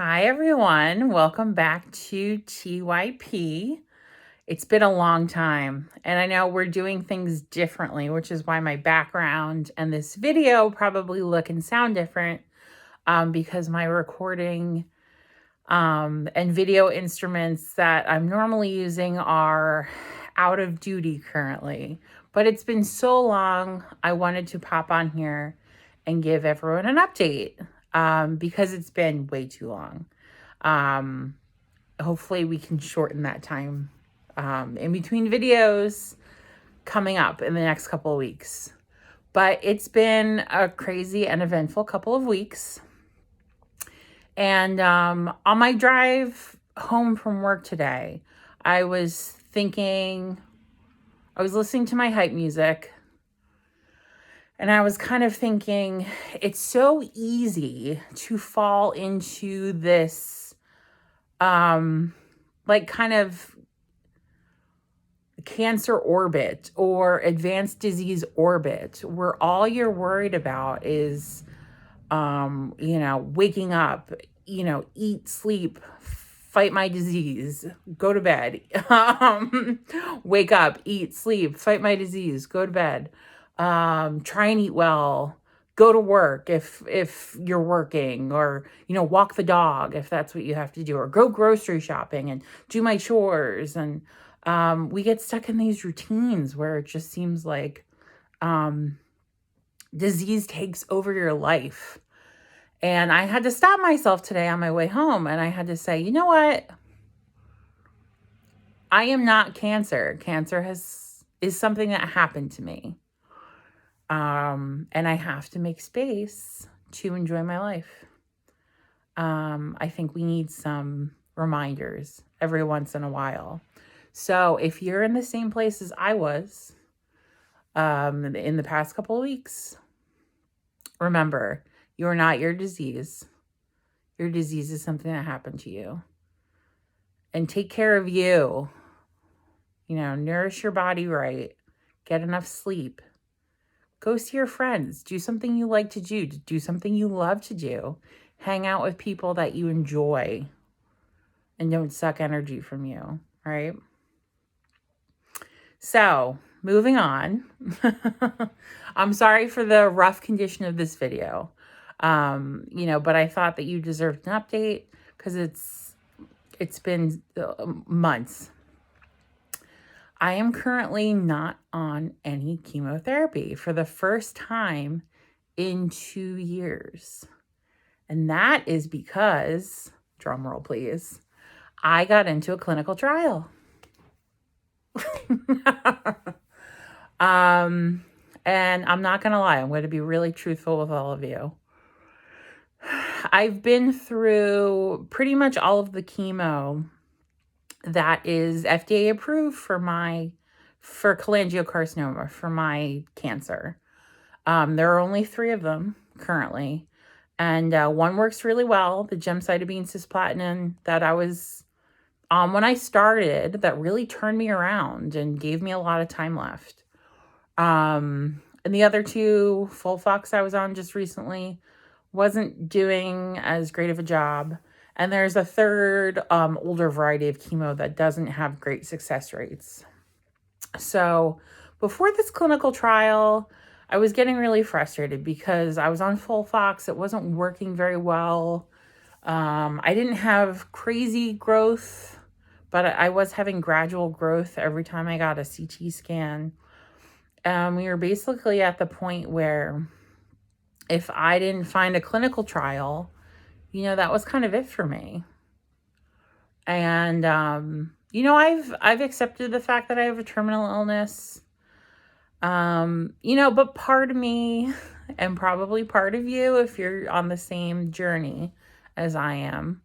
Hi, everyone. Welcome back to TYP. It's been a long time, and I know we're doing things differently, which is why my background and this video probably look and sound different because my recording and video instruments that I'm normally using are out of duty currently. But it's been so long, I wanted to pop on here and give everyone an update because it's been way too long. Hopefully we can shorten that time in between videos coming up in the next couple of weeks. But it's been a crazy and eventful couple of weeks. And on my drive home from work today, I was listening to my hype music, and I was kind of thinking, it's so easy to fall into this, kind of cancer orbit or advanced disease orbit, where all you're worried about is, waking up, eat, sleep, fight my disease, go to bed, wake up, eat, sleep, fight my disease, go to bed, try and eat well, go to work if you're working, or, walk the dog if that's what you have to do, or go grocery shopping and do my chores. And we get stuck in these routines where it just seems like disease takes over your life. And I had to stop myself today on my way home, and I had to say, you know what? I am not cancer. Cancer is something that happened to me. And I have to make space to enjoy my life. I think we need some reminders every once in a while. So if you're in the same place as I was in the past couple of weeks, remember, you are not your disease. Your disease is something that happened to you. And take care of you. Nourish your body right. Get enough sleep. Go see your friends. Do something you like to do. Do something you love to do. Hang out with people that you enjoy and don't suck energy from you, right? So, moving on. I'm sorry for the rough condition of this video. But I thought that you deserved an update because it's been months. I am currently not on any chemotherapy for the first time in 2 years. And that is because, drum roll please, I got into a clinical trial. And I'm not going to lie, I'm going to be really truthful with all of you. I've been through pretty much all of the chemo that is FDA approved for cholangiocarcinoma, for my cancer. There are only 3 of them currently. And one works really well, the gemcitabine cisplatin that I was on when I started, that really turned me around and gave me a lot of time left. And the other 2, FOLFOX I was on just recently, wasn't doing as great of a job. And there's a 3rd older variety of chemo that doesn't have great success rates. So before this clinical trial, I was getting really frustrated because I was on FOLFOX. It wasn't working very well. I didn't have crazy growth, but I was having gradual growth every time I got a CT scan. We were basically at the point where if I didn't find a clinical trial, that was kind of it for me. And, I've accepted the fact that I have a terminal illness. But part of me, and probably part of you, if you're on the same journey as I am,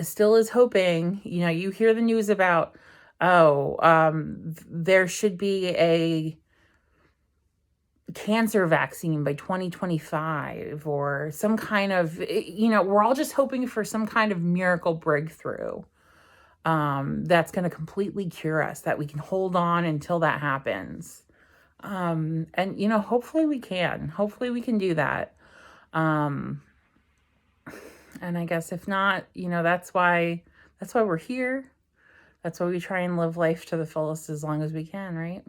still is hoping. You hear the news about, there should be a cancer vaccine by 2025, or some kind of, we're all just hoping for some kind of miracle breakthrough that's going to completely cure us, that we can hold on until that happens. And hopefully we can do that. And I guess if not, that's why we're here. That's why we try and live life to the fullest as long as we can, right?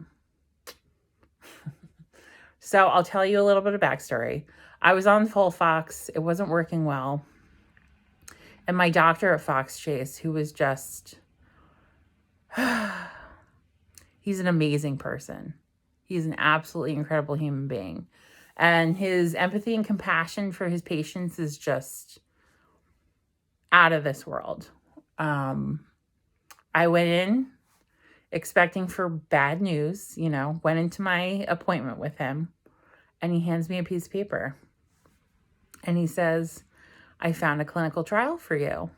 So I'll tell you a little bit of backstory. I was on FolFox. It wasn't working well. And my doctor at Fox Chase, who was just, he's an amazing person. He's an absolutely incredible human being. And his empathy and compassion for his patients is just out of this world. I went in expecting for bad news, went into my appointment with him, and he hands me a piece of paper. And he says, I found a clinical trial for you.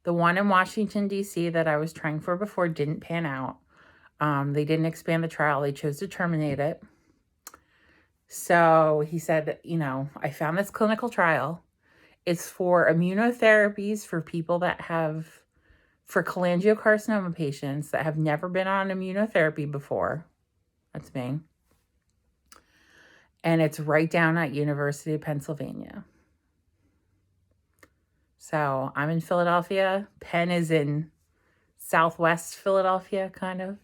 The one in Washington, D.C. that I was trying for before didn't pan out. They didn't expand the trial. They chose to terminate it. So he said, I found this clinical trial. It's for immunotherapies for people for cholangiocarcinoma patients that have never been on immunotherapy before. That's me. And it's right down at University of Pennsylvania. So I'm in Philadelphia. Penn is in Southwest Philadelphia, kind of.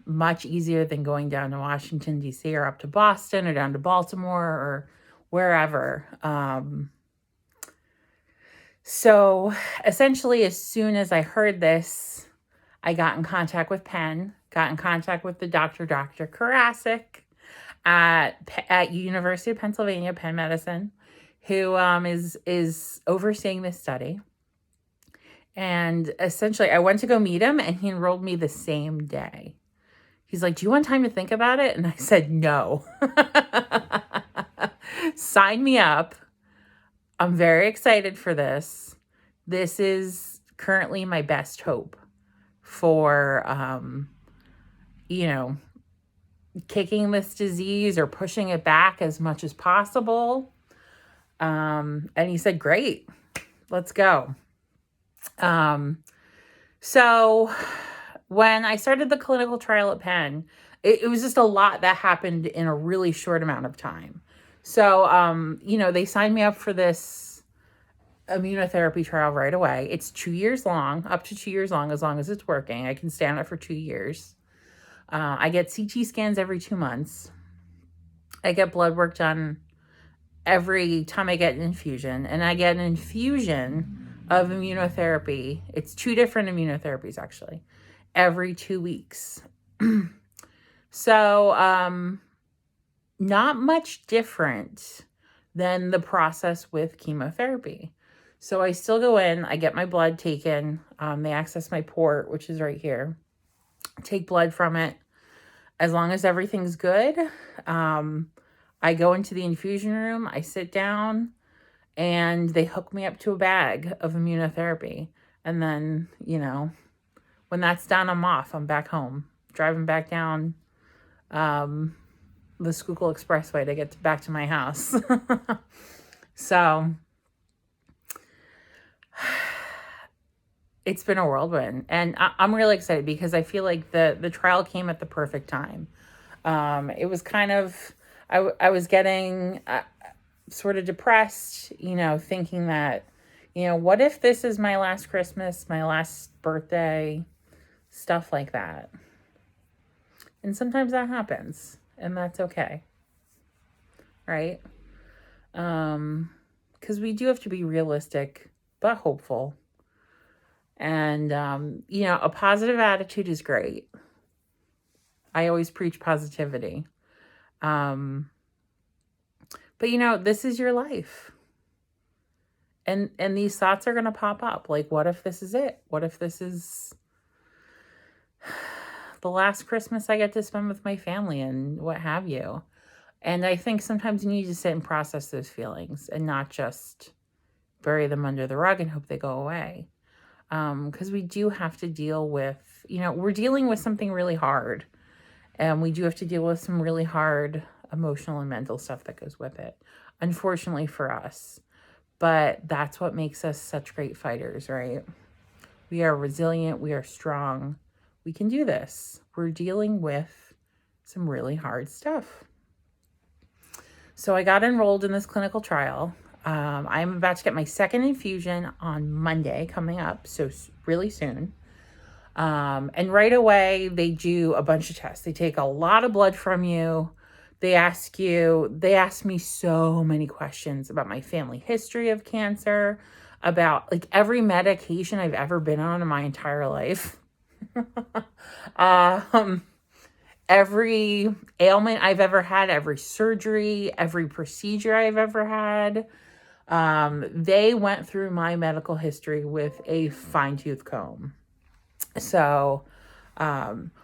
Much easier than going down to Washington, D.C. or up to Boston or down to Baltimore or wherever. So essentially, as soon as I heard this, I got in contact with Penn, got in contact with the Dr. Karasik at University of Pennsylvania, Penn Medicine, who is overseeing this study. And essentially, I went to go meet him, and he enrolled me the same day. He's like, do you want time to think about it? And I said, no. Sign me up. I'm very excited for this. This is currently my best hope for, kicking this disease or pushing it back as much as possible. And he said, great, let's go. So when I started the clinical trial at Penn, it was just a lot that happened in a really short amount of time. So, they signed me up for this immunotherapy trial right away. It's 2 years long, up to 2 years long as it's working. I can stay on it for 2 years. I get CT scans every 2 months. I get blood work done every time I get an infusion. And I get an infusion of immunotherapy. It's 2 different immunotherapies, actually, every 2 weeks. So, not much different than the process with chemotherapy. So I still go in, I get my blood taken. They access my port, which is right here. Take blood from it. As long as everything's good, I go into the infusion room, I sit down, and they hook me up to a bag of immunotherapy. And then, when that's done, I'm off. I'm back home, driving back down the Schuylkill Expressway to get back to my house. So it's been a whirlwind, and I'm really excited because I feel like the trial came at the perfect time. It was kind of, I was getting sort of depressed, thinking that, what if this is my last Christmas, my last birthday, stuff like that. And sometimes that happens, and that's okay. Right? Because we do have to be realistic, but hopeful. And, a positive attitude is great. I always preach positivity. But, this is your life. And these thoughts are going to pop up. Like, what if this is it? What if this is the last Christmas I get to spend with my family and what have you? And I think sometimes you need to sit and process those feelings and not just bury them under the rug and hope they go away. Because we do have to deal with, we're dealing with something really hard. And we do have to deal with some really hard emotional and mental stuff that goes with it, unfortunately for us. But that's what makes us such great fighters, right? We are resilient. We are strong. We can do this. We're dealing with some really hard stuff. So I got enrolled in this clinical trial. I'm about to get my second infusion on Monday coming up, so really soon. And right away, they do a bunch of tests. They take a lot of blood from you. They ask me so many questions about my family history of cancer, about like every medication I've ever been on in my entire life. um, every ailment I've ever had, every surgery, every procedure I've ever had. They went through my medical history with a fine-tooth comb. So,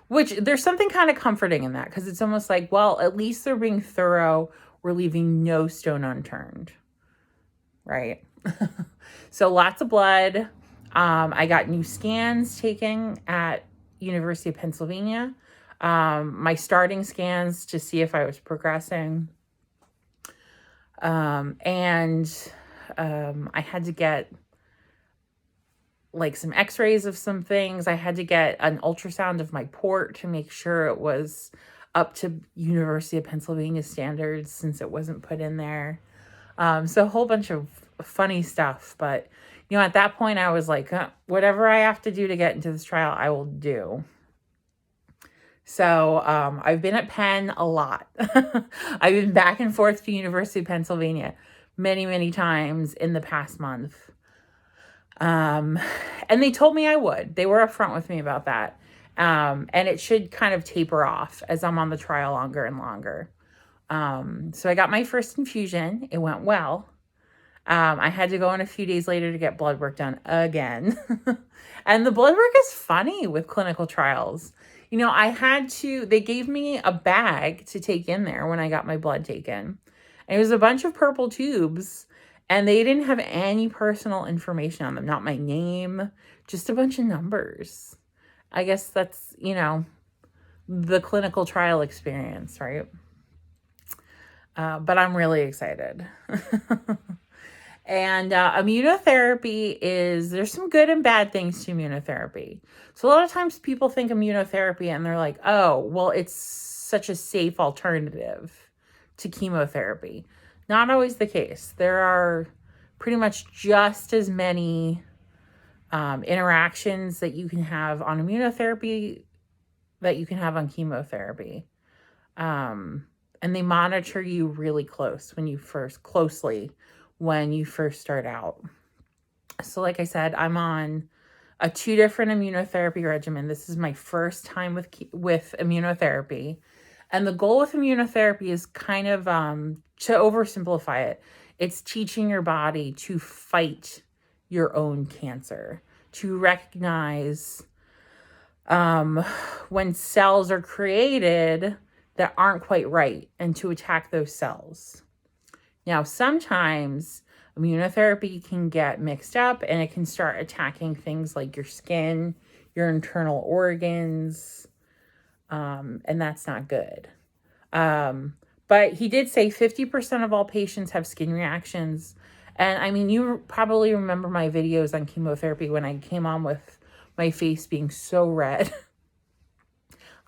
which there's something kind of comforting in that, because it's almost like, well, at least they're being thorough. We're leaving no stone unturned, right? So lots of blood. I got new scans taken at University of Pennsylvania. My starting scans to see if I was progressing. And I had to get like some x-rays of some things. I had to get an ultrasound of my port to make sure it was up to University of Pennsylvania standards, since it wasn't put in there. So a whole bunch of funny stuff. But, at that point I was like, whatever I have to do to get into this trial, I will do. So I've been at Penn a lot. I've been back and forth to University of Pennsylvania many, many times in the past month. And they told me I would. They were upfront with me about that. And it should kind of taper off as I'm on the trial longer and longer. So I got my first infusion. It went well. I had to go in a few days later to get blood work done again. And the blood work is funny with clinical trials. They gave me a bag to take in there when I got my blood taken. And it was a bunch of purple tubes, and they didn't have any personal information on them. Not my name, just a bunch of numbers. I guess that's, the clinical trial experience, right? But I'm really excited. And immunotherapy there's some good and bad things to immunotherapy. So a lot of times people think immunotherapy and they're like, oh, well, it's such a safe alternative to chemotherapy. Not always the case. There are pretty much just as many interactions that you can have on immunotherapy that you can have on chemotherapy. And they monitor you really closely when you first start out. So like I said, I'm on a 2 different immunotherapy regimen. This is my first time with immunotherapy. And the goal with immunotherapy is kind of, to oversimplify it, it's teaching your body to fight your own cancer, to recognize when cells are created that aren't quite right, and to attack those cells. Now, sometimes immunotherapy can get mixed up and it can start attacking things like your skin, your internal organs, and that's not good. But he did say 50% of all patients have skin reactions. And I mean, you probably remember my videos on chemotherapy when I came on with my face being so red.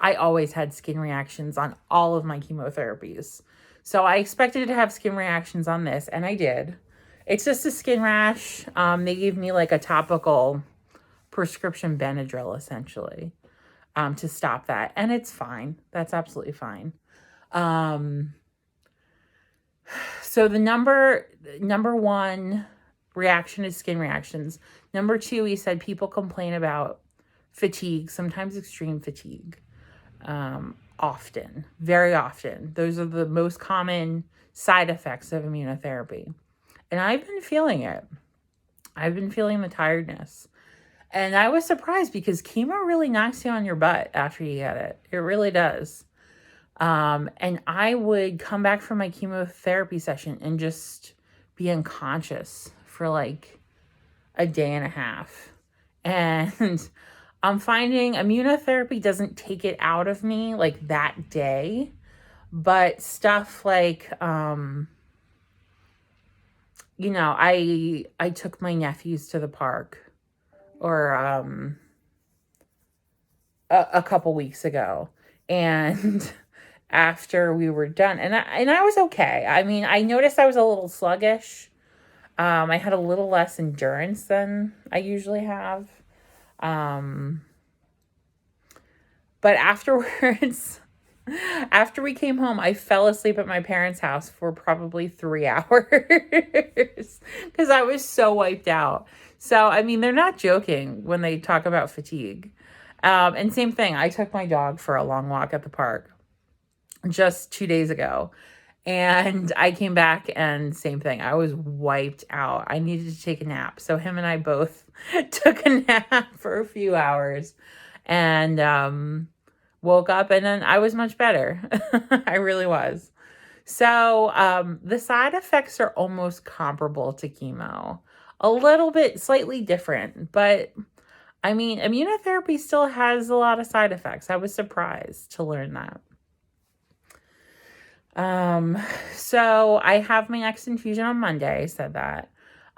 I always had skin reactions on all of my chemotherapies. So I expected to have skin reactions on this, and I did. It's just a skin rash. They gave me like a topical prescription Benadryl, essentially, to stop that. And it's fine. That's absolutely fine. So the number one reaction is skin reactions. Number 2, he said people complain about fatigue, sometimes extreme fatigue. Often, very often. Those are the most common side effects of immunotherapy. And I've been feeling it. I've been feeling the tiredness. And I was surprised because chemo really knocks you on your butt after you get it. It really does. And I would come back from my chemotherapy session and just be unconscious for like a day and a half. And I'm finding immunotherapy doesn't take it out of me like that day, but stuff like, I took my nephews to the park or a couple weeks ago, and after we were done, and I was okay. I mean, I noticed I was a little sluggish, I had a little less endurance than I usually have. Um, but afterwards, after we came home, I fell asleep at my parents' house for probably 3 hours because I was so wiped out. So, I mean, they're not joking when they talk about fatigue. And same thing, I took my dog for a long walk at the park just 2 days ago. And I came back and same thing. I was wiped out. I needed to take a nap. So him and I both took a nap for a few hours and woke up and then I was much better. I really was. So the side effects are almost comparable to chemo. A little bit slightly different, but I mean, immunotherapy still has a lot of side effects. I was surprised to learn that. So I have my next infusion on Monday, I said that.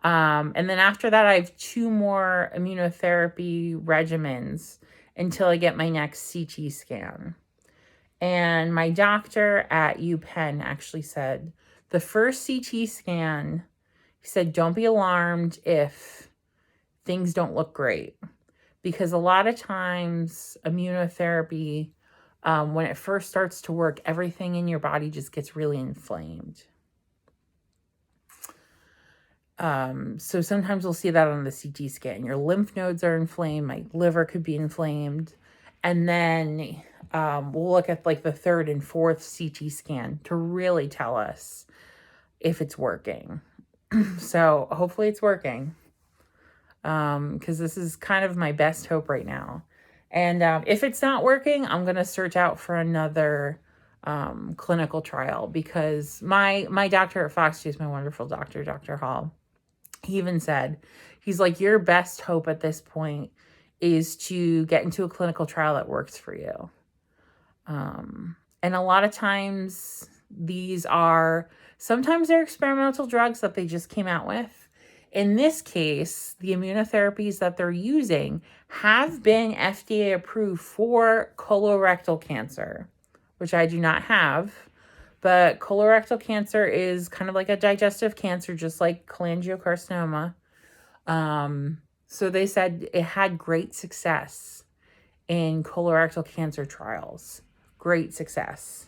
And then after that, I have 2 more immunotherapy regimens until I get my next CT scan. And my doctor at UPenn actually said the first CT scan, he said, don't be alarmed if things don't look great. Because a lot of times immunotherapy, when it first starts to work, everything in your body just gets really inflamed. So sometimes we'll see that on the CT scan. Your lymph nodes are inflamed. My liver could be inflamed. And then we'll look at like the 3rd and 4th CT scan to really tell us if it's working. So hopefully it's working. Because this is kind of my best hope right now. And if it's not working, I'm going to search out for another clinical trial because my doctor at Fox is my wonderful doctor, Dr. Hall. He even said, he's like, your best hope at this point is to get into a clinical trial that works for you. And a lot of times sometimes they're experimental drugs that they just came out with. In this case, the immunotherapies that they're using have been FDA approved for colorectal cancer, which I do not have. But colorectal cancer is kind of like a digestive cancer, just like cholangiocarcinoma. So they said it had great success in colorectal cancer trials. Great success.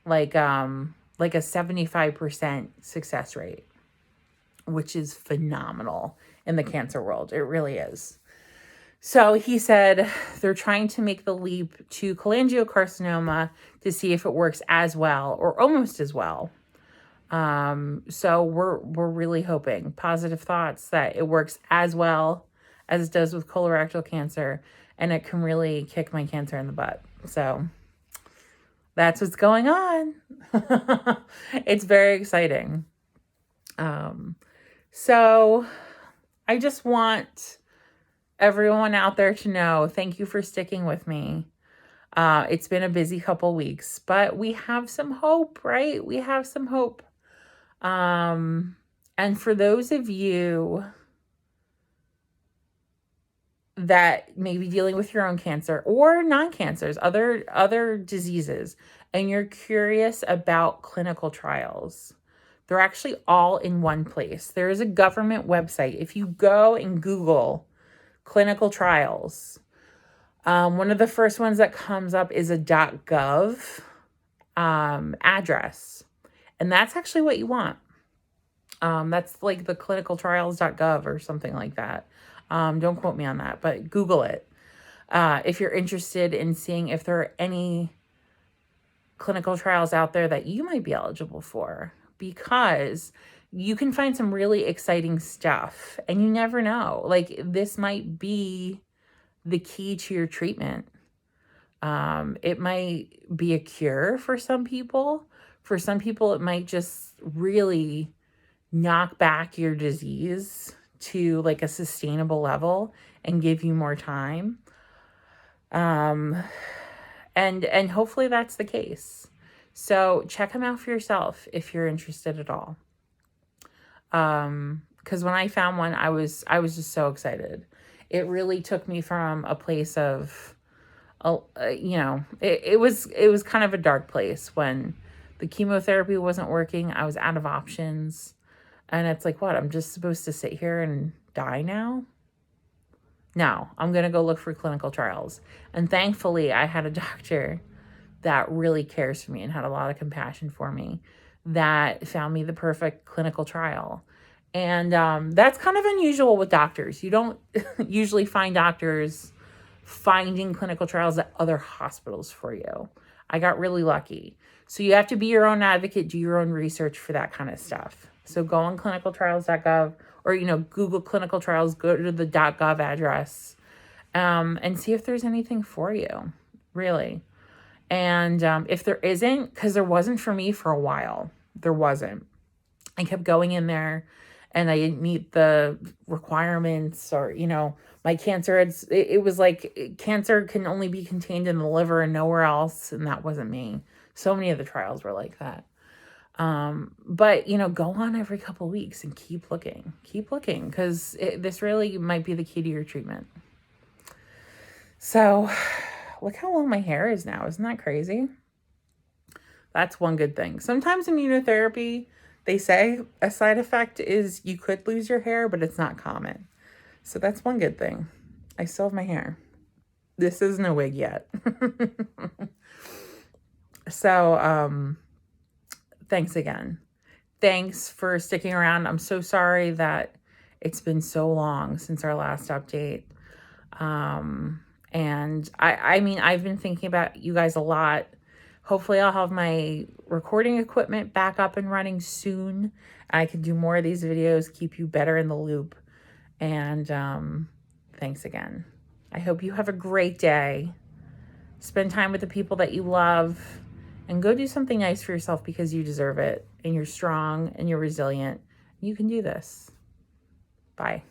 Like a 75% success rate, which is phenomenal in the cancer world. It really is. So he said they're trying to make the leap to cholangiocarcinoma to see if it works as well or almost as well. So we're really hoping, positive thoughts, that it works as well as it does with colorectal cancer and it can really kick my cancer in the butt. So that's what's going on. It's very exciting. So I just want everyone out there to know, thank you for sticking with me. It's been a busy couple weeks, but we have some hope, right? We have some hope. And for those of you that may be dealing with your own cancer or non-cancers, other diseases, and you're curious about clinical trials, they're actually all in one place. There is a government website. If you go and Google clinical trials, one of the first ones that comes up is a .gov address. And that's actually what you want. That's like the clinicaltrials.gov or something like that. Don't quote me on that, but Google it. If you're interested in seeing if there are any clinical trials out there that you might be eligible for, because you can find some really exciting stuff and you never know. Like, this might be the key to your treatment. It might be a cure for some people. For some people, it might just really knock back your disease to like a sustainable level and give you more time. And hopefully that's the case. So check them out for yourself if you're interested at all. Because when I found one, I was just so excited. It really took me from a place of, it was kind of a dark place when the chemotherapy wasn't working. I was out of options. And it's like, what? I'm just supposed to sit here and die now? No, I'm going to go look for clinical trials. And thankfully, I had a doctor that really cares for me and had a lot of compassion for me that found me the perfect clinical trial. And that's kind of unusual with doctors. You don't usually find doctors finding clinical trials at other hospitals for you. I got really lucky. So you have to be your own advocate, do your own research for that kind of stuff. So go on clinicaltrials.gov or, Google clinical trials, go to the .gov address and see if there's anything for you, really. And if there isn't, because there wasn't for me for a while, there wasn't. I kept going in there and I didn't meet the requirements or, my cancer, it was like cancer can only be contained in the liver and nowhere else. And that wasn't me. So many of the trials were like that. But, go on every couple of weeks and keep looking, because this really might be the key to your treatment. So look how long my hair is now. Isn't that crazy? That's one good thing. Sometimes immunotherapy, they say a side effect is you could lose your hair, but it's not common. So that's one good thing. I still have my hair. This isn't a wig yet. So, thanks again. Thanks for sticking around. I'm so sorry that it's been so long since our last update. And I mean, I've been thinking about you guys a lot. Hopefully I'll have my recording equipment back up and running soon. I can do more of these videos, keep you better in the loop. And thanks again. I hope you have a great day. Spend time with the people that you love and go do something nice for yourself because you deserve it. And you're strong and you're resilient. You can do this. Bye.